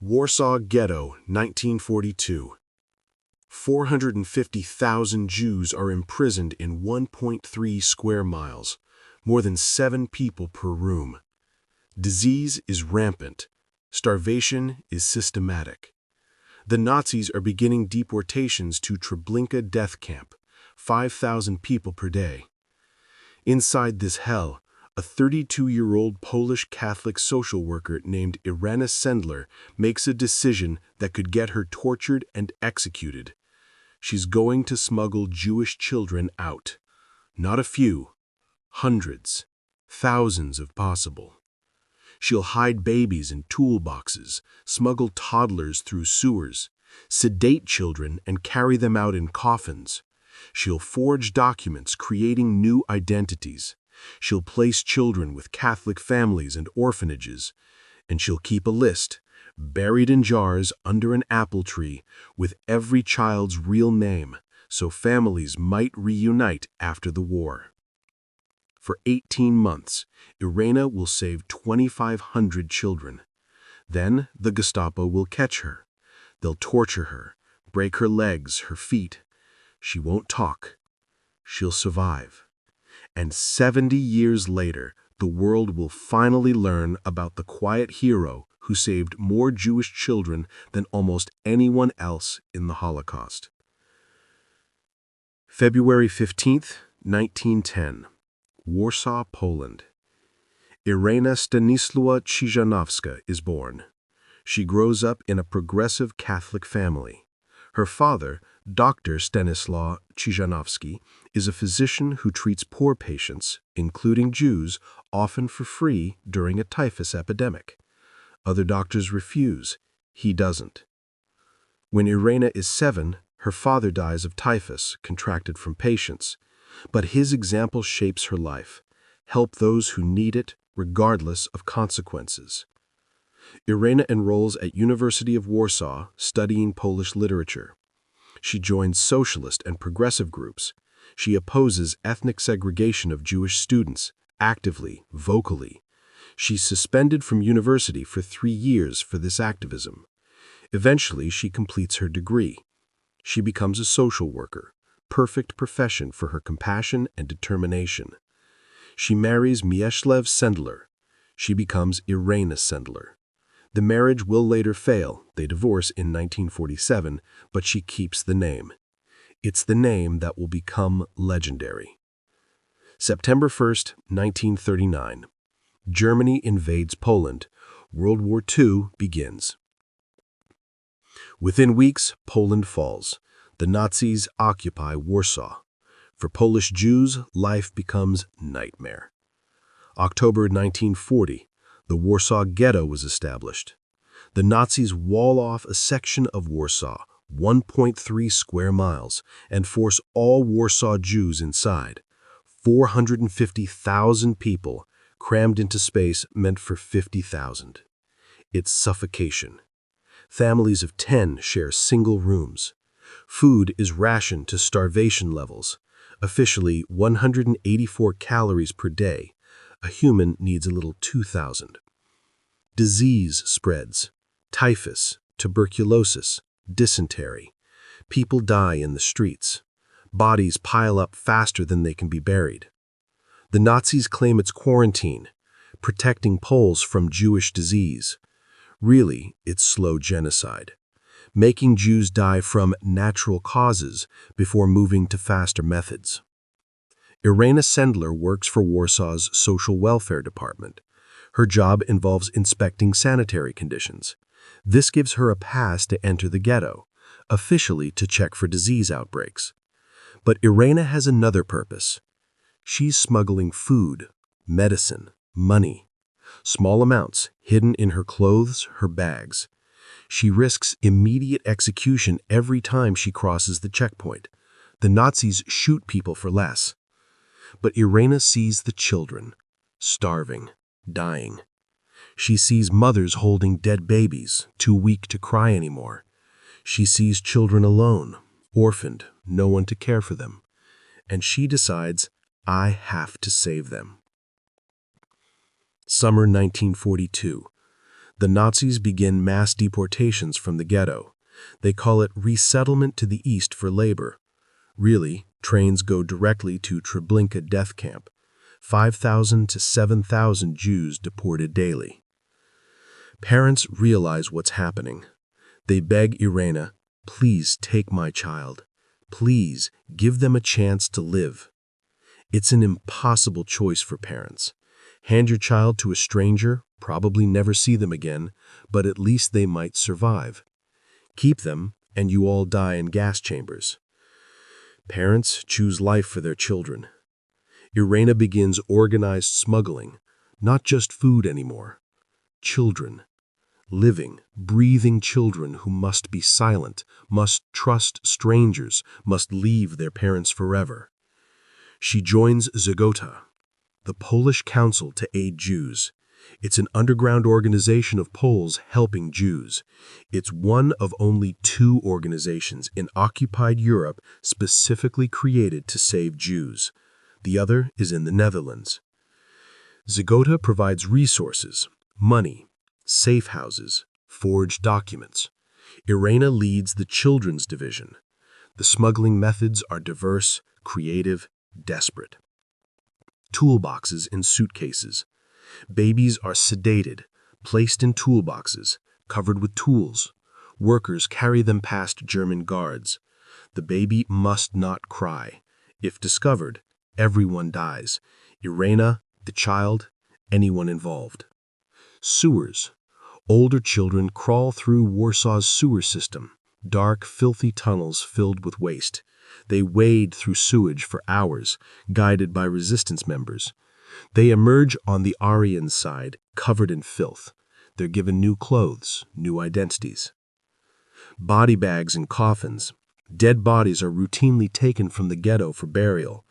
Warsaw Ghetto, 1942. 450,000 Jews are imprisoned in 1.3 square miles, more than 7 people per room. Disease is rampant. Starvation is systematic. The Nazis are beginning deportations to Treblinka death camp, 5,000 people per day. Inside this hell, a 32-year-old Polish Catholic social worker named Irena Sendler makes a decision that could get her tortured and executed. She's going to smuggle Jewish children out. Not a few, hundreds, thousands if possible. She'll hide babies in toolboxes, smuggle toddlers through sewers, sedate children and carry them out in coffins. She'll forge documents creating new identities. She'll place children with Catholic families and orphanages, and she'll keep a list, buried in jars under an apple tree, with every child's real name, so families might reunite after the war. For 18 months, Irena will save 2,500 children. Then the Gestapo will catch her. They'll torture her, break her legs, her feet. She won't talk. She'll survive. And 70 years later, the world will finally learn about the quiet hero who saved more Jewish children than almost anyone else in the Holocaust. February 15, 1910, Warsaw, Poland. Irena Stanisława Krzyżanowska is born. She grows up in a progressive Catholic family. Her father, Dr. Stanisław Krzyżanowski, is a physician who treats poor patients, including Jews, often for free during a typhus epidemic. Other doctors refuse. He doesn't. When Irena is 7, her father dies of typhus, contracted from patients. But his example shapes her life. Help those who need it, regardless of consequences. Irena enrolls at University of Warsaw, studying Polish literature. She joins socialist and progressive groups. She opposes ethnic segregation of Jewish students, actively, vocally. She's suspended from university for 3 years for this activism. Eventually, she completes her degree. She becomes a social worker, perfect profession for her compassion and determination. She marries Mieczysław Sendler. She becomes Irena Sendler. The marriage will later fail. They divorce in 1947, but she keeps the name. It's the name that will become legendary. September 1st, 1939. Germany invades Poland. World War II begins. Within weeks, Poland falls. The Nazis occupy Warsaw. For Polish Jews, life becomes nightmare. October 1940. The Warsaw Ghetto was established. The Nazis wall off a section of Warsaw, 1.3 square miles, and force all Warsaw Jews inside. 450,000 people crammed into space meant for 50,000. It's suffocation. Families of 10 share single rooms. Food is rationed to starvation levels, officially 184 calories per day. A human needs a little 2,000. Disease spreads. Typhus, tuberculosis, dysentery. People die in the streets. Bodies pile up faster than they can be buried. The Nazis claim it's quarantine, protecting Poles from Jewish disease. Really, it's slow genocide, making Jews die from natural causes before moving to faster methods. Irena Sendler works for Warsaw's social welfare department. Her job involves inspecting sanitary conditions. This gives her a pass to enter the ghetto, officially to check for disease outbreaks. But Irena has another purpose. She's smuggling food, medicine, money. Small amounts hidden in her clothes, her bags. She risks immediate execution every time she crosses the checkpoint. The Nazis shoot people for less. But Irena sees the children, starving, dying. She sees mothers holding dead babies, too weak to cry anymore. She sees children alone, orphaned, no one to care for them. And she decides, I have to save them. Summer 1942. The Nazis begin mass deportations from the ghetto. They call it resettlement to the east for labor. Really, trains go directly to Treblinka death camp. 5,000 to 7,000 Jews deported daily. Parents realize what's happening. They beg Irena, "Please take my child. Please give them a chance to live." It's an impossible choice for parents. Hand your child to a stranger, probably never see them again, but at least they might survive. Keep them, and you all die in gas chambers. Parents choose life for their children. Irena begins organized smuggling, not just food anymore. Children. Living, breathing children who must be silent, must trust strangers, must leave their parents forever. She joins Zagota, the Polish Council to Aid Jews. It's an underground organization of Poles helping Jews. It's one of only 2 organizations in occupied Europe specifically created to save Jews. The other is in the Netherlands. Zagota provides resources, money, safe houses, forged documents. Irena leads the children's division. The smuggling methods are diverse, creative, desperate. Toolboxes in suitcases. Babies are sedated, placed in toolboxes, covered with tools. Workers carry them past German guards. The baby must not cry. If discovered, everyone dies. Irena, the child, anyone involved. Sewers. Older children crawl through Warsaw's sewer system, dark, filthy tunnels filled with waste. They wade through sewage for hours, guided by resistance members. They emerge on the Aryan side, covered in filth. They're given new clothes, new identities. Body bags and coffins. Dead bodies are routinely taken from the ghetto for burial.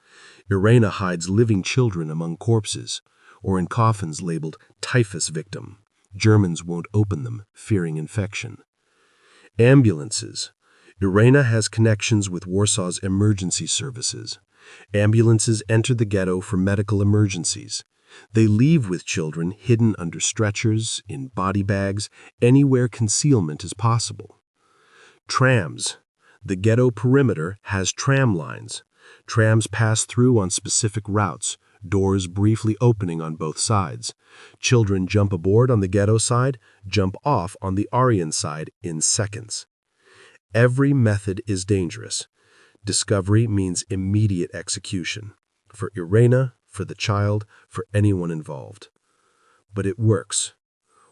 Irena hides living children among corpses, or in coffins labeled typhus victim. Germans won't open them, fearing infection. Ambulances. Irena has connections with Warsaw's emergency services. Ambulances enter the ghetto for medical emergencies. They leave with children hidden under stretchers, in body bags, anywhere concealment is possible. Trams. The ghetto perimeter has tram lines. Trams pass through on specific routes, doors briefly opening on both sides. Children jump aboard on the ghetto side, jump off on the Aryan side in seconds. Every method is dangerous. Discovery means immediate execution. For Irena, for the child, for anyone involved. But it works.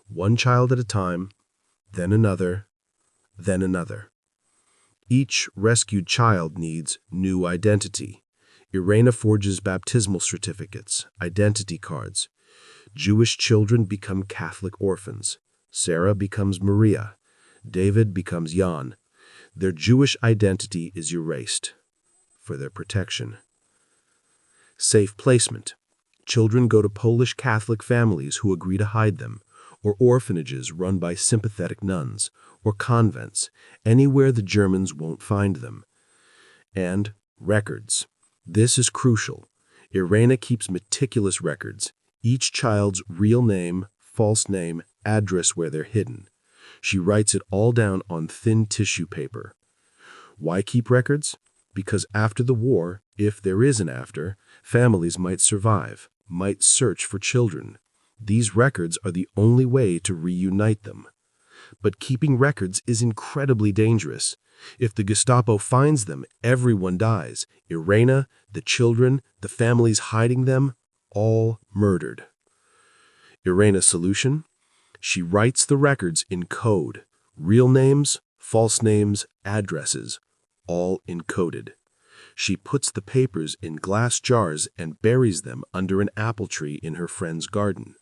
One child at a time, then another, then another. Each rescued child needs new identity. Irena forges baptismal certificates, identity cards. Jewish children become Catholic orphans. Sarah becomes Maria. David becomes Jan. Their Jewish identity is erased for their protection. Safe placement. Children go to Polish Catholic families who agree to hide them, or orphanages run by sympathetic nuns, or convents, anywhere the Germans won't find them. And records. This is crucial. Irena keeps meticulous records, each child's real name, false name, address where they're hidden. She writes it all down on thin tissue paper. Why keep records? Because after the war, if there is an after, families might survive, might search for children. These records are the only way to reunite them. But keeping records is incredibly dangerous. If the Gestapo finds them, everyone dies. Irena, the children, the families hiding them, all murdered. Irena's solution? She writes the records in code. Real names, false names, addresses, all encoded. She puts the papers in glass jars and buries them under an apple tree in her friend's garden.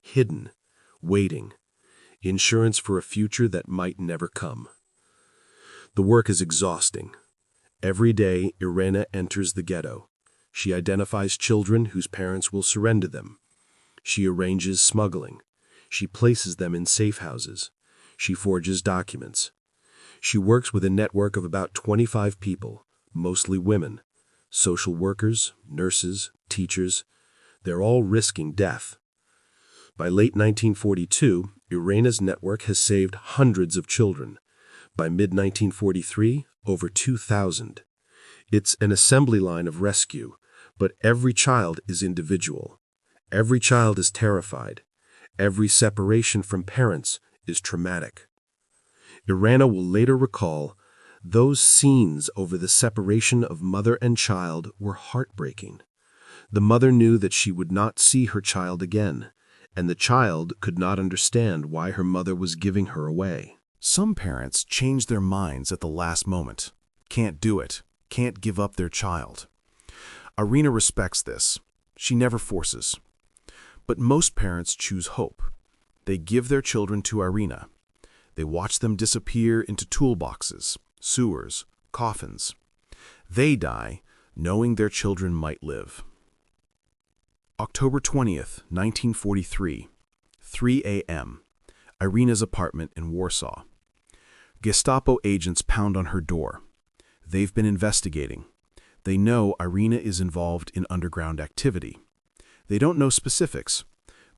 Hidden, waiting. Insurance for a future that might never come. The work is exhausting. Every day, Irena enters the ghetto. She identifies children whose parents will surrender them. She arranges smuggling. She places them in safe houses. She forges documents. She works with a network of about 25 people, mostly women, social workers, nurses, teachers. They're all risking death. By late 1942, Irina's network has saved hundreds of children. By mid-1943, over 2,000. It's an assembly line of rescue, but every child is individual. Every child is terrified. Every separation from parents is traumatic. Irina will later recall, those scenes over the separation of mother and child were heartbreaking. The mother knew that she would not see her child again, and the child could not understand why her mother was giving her away. Some parents change their minds at the last moment. Can't do it. Can't give up their child. Irina respects this. She never forces. But most parents choose hope. They give their children to Irina. They watch them disappear into toolboxes, sewers, coffins. They die knowing their children might live. October 20th, 1943, 3 a.m., Irina's apartment in Warsaw. Gestapo agents pound on her door. They've been investigating. They know Irina is involved in underground activity. They don't know specifics,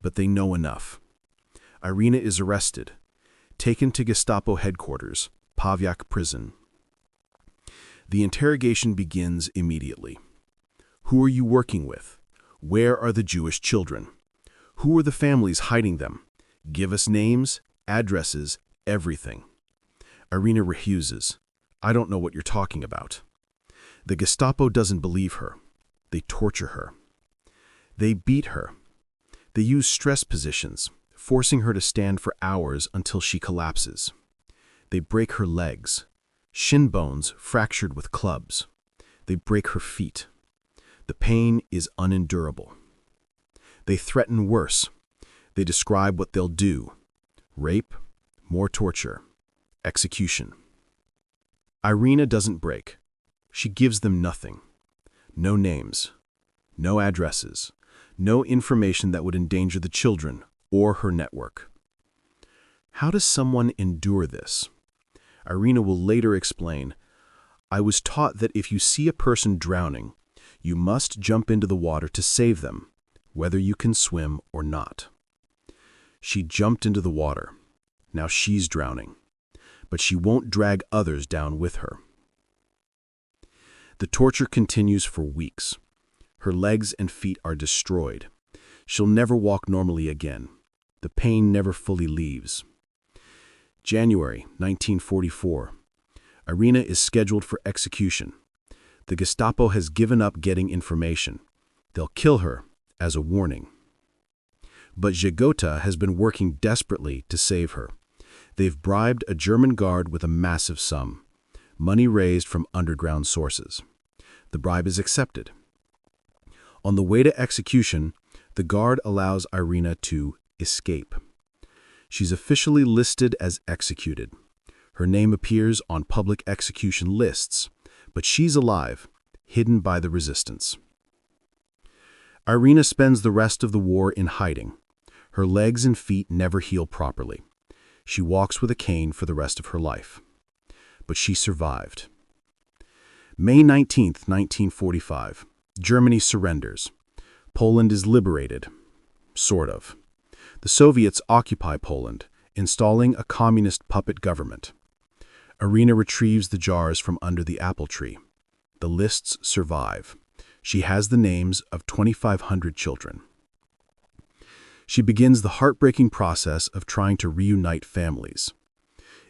but they know enough. Irina is arrested, taken to Gestapo headquarters, Pawiak prison. The interrogation begins immediately. Who are you working with? Where are the Jewish children? Who are the families hiding them? Give us names, addresses, everything. Irina refuses. I don't know what you're talking about. The Gestapo doesn't believe her. They torture her. They beat her. They use stress positions, forcing her to stand for hours until she collapses. They break her legs, shin bones fractured with clubs. They break her feet. The pain is unendurable. They threaten worse. They describe what they'll do: rape, more torture, execution. Irina doesn't break. She gives them nothing. No names, no addresses, no information that would endanger the children or her network. How does someone endure this? Irina will later explain, I was taught that if you see a person drowning, you must jump into the water to save them, whether you can swim or not. She jumped into the water. Now she's drowning. But she won't drag others down with her. The torture continues for weeks. Her legs and feet are destroyed. She'll never walk normally again. The pain never fully leaves. January 1944. Irina is scheduled for execution. The Gestapo has given up getting information. They'll kill her as a warning. But Żegota has been working desperately to save her. They've bribed a German guard with a massive sum, money raised from underground sources. The bribe is accepted. On the way to execution, the guard allows Irina to escape. She's officially listed as executed. Her name appears on public execution lists, but she's alive, hidden by the resistance. Irina spends the rest of the war in hiding. Her legs and feet never heal properly. She walks with a cane for the rest of her life. But she survived. May 19, 1945. Germany surrenders. Poland is liberated. Sort of. The Soviets occupy Poland, installing a communist puppet government. Irina retrieves the jars from under the apple tree. The lists survive. She has the names of 2,500 children. She begins the heartbreaking process of trying to reunite families.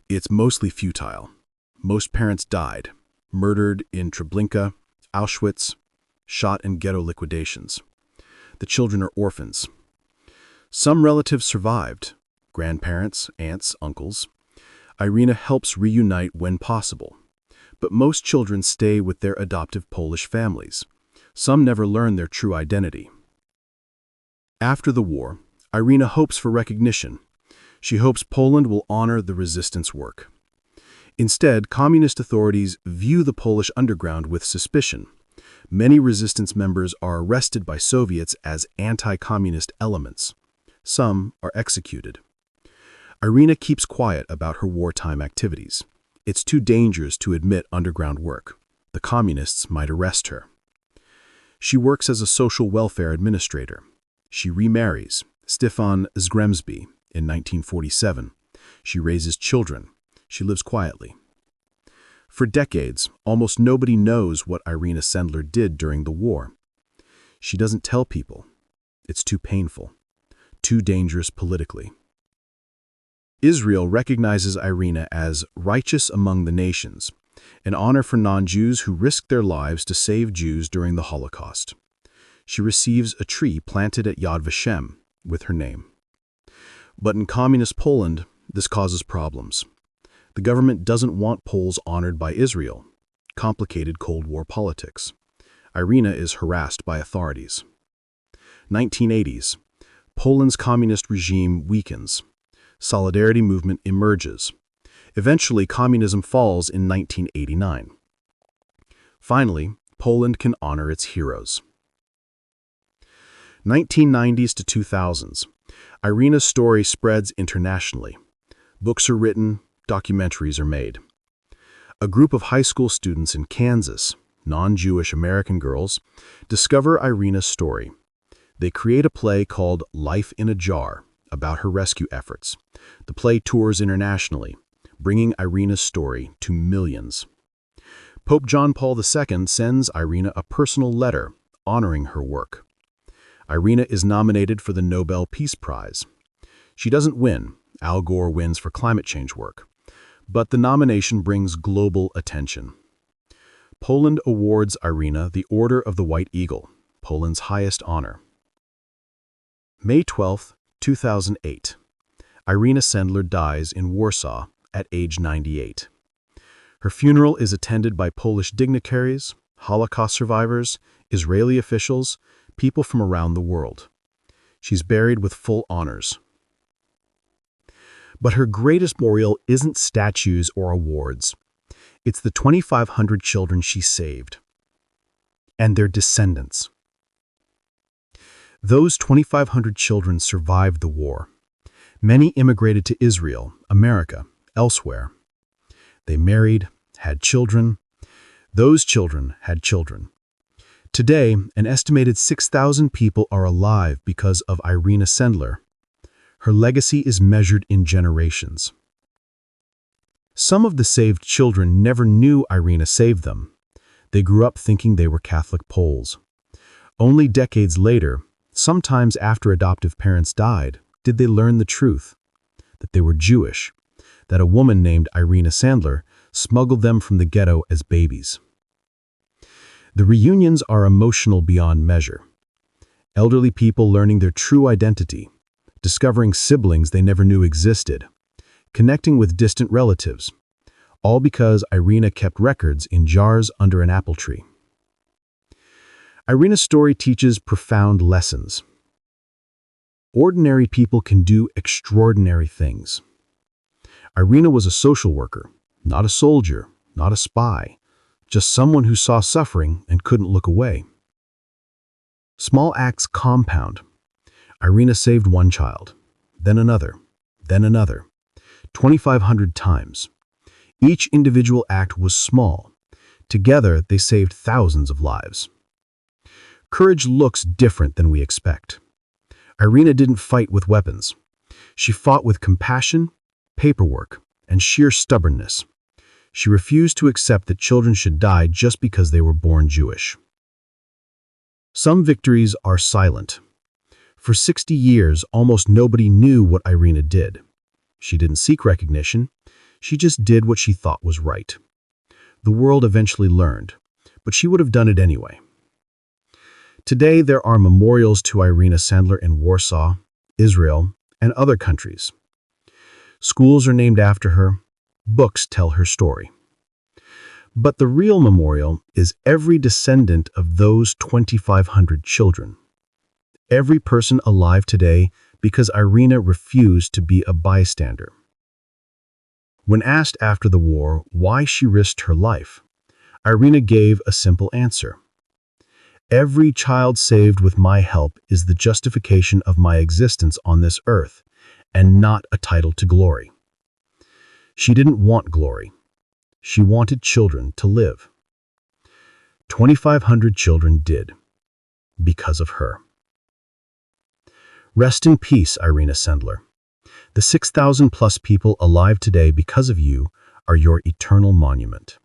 It's mostly futile. Most parents died, murdered in Treblinka, Auschwitz, shot in ghetto liquidations. The children are orphans. Some relatives survived, grandparents, aunts, uncles. Irina helps reunite when possible. But most children stay with their adoptive Polish families. Some never learn their true identity. After the war, Irina hopes for recognition. She hopes Poland will honor the resistance work. Instead, communist authorities view the Polish underground with suspicion. Many resistance members are arrested by Soviets as anti-communist elements. Some are executed. Irina keeps quiet about her wartime activities. It's too dangerous to admit underground work. The communists might arrest her. She works as a social welfare administrator. She remarries, Stefan Zgremsby, In 1947, she raises children. She lives quietly. For decades, almost nobody knows what Irina Sendler did during the war. She doesn't tell people. It's too painful, too dangerous politically. Israel recognizes Irina as righteous among the nations, an honor for non-Jews who risked their lives to save Jews during the Holocaust. She receives a tree planted at Yad Vashem with her name. But in communist Poland, this causes problems. The government doesn't want Poles honored by Israel. Complicated Cold War politics. Irina is harassed by authorities. 1980s. Poland's communist regime weakens. Solidarity movement emerges. Eventually, communism falls in 1989. Finally, Poland can honor its heroes. 1990s to 2000s. Irina's story spreads internationally. Books are written, documentaries are made. A group of high school students in Kansas, non-Jewish American girls, discover Irina's story. They create a play called Life in a Jar about her rescue efforts. The play tours internationally, bringing Irina's story to millions. Pope John Paul II sends Irina a personal letter honoring her work. Irina is nominated for the Nobel Peace Prize. She doesn't win. Al Gore wins for climate change work. But the nomination brings global attention. Poland awards Irina the Order of the White Eagle, Poland's highest honor. May 12, 2008. Irina Sendler dies in Warsaw at age 98. Her funeral is attended by Polish dignitaries, Holocaust survivors, Israeli officials, people from around the world. She's buried with full honors. But her greatest memorial isn't statues or awards. It's the 2,500 children she saved and their descendants. Those 2,500 children survived the war. Many immigrated to Israel, America, elsewhere. They married, had children. Those children had children. Today, an estimated 6,000 people are alive because of Irina Sendler. Her legacy is measured in generations. Some of the saved children never knew Irina saved them. They grew up thinking they were Catholic Poles. Only decades later, sometimes after adoptive parents died, did they learn the truth, that they were Jewish, that a woman named Irina Sendler smuggled them from the ghetto as babies. The reunions are emotional beyond measure. Elderly people learning their true identity, discovering siblings they never knew existed, connecting with distant relatives, all because Irina kept records in jars under an apple tree. Irina's story teaches profound lessons. Ordinary people can do extraordinary things. Irina was a social worker, not a soldier, not a spy, just someone who saw suffering and couldn't look away. Small acts compound. Irina saved one child, then another, 2,500 times. Each individual act was small. Together, they saved thousands of lives. Courage looks different than we expect. Irina didn't fight with weapons. She fought with compassion, paperwork, and sheer stubbornness. She refused to accept that children should die just because they were born Jewish. Some victories are silent. For 60 years, almost nobody knew what Irina did. She didn't seek recognition. She just did what she thought was right. The world eventually learned, but she would have done it anyway. Today, there are memorials to Irina Sendler in Warsaw, Israel, and other countries. Schools are named after her. Books tell her story. But the real memorial is every descendant of those 2,500 children. Every person alive today because Irina refused to be a bystander. When asked after the war why she risked her life, Irina gave a simple answer. Every child saved with my help is the justification of my existence on this earth, and not a title to glory. She didn't want glory. She wanted children to live. 2,500 children did, because of her. Rest in peace, Irina Sendler. The 6,000 plus people alive today because of you are your eternal monument.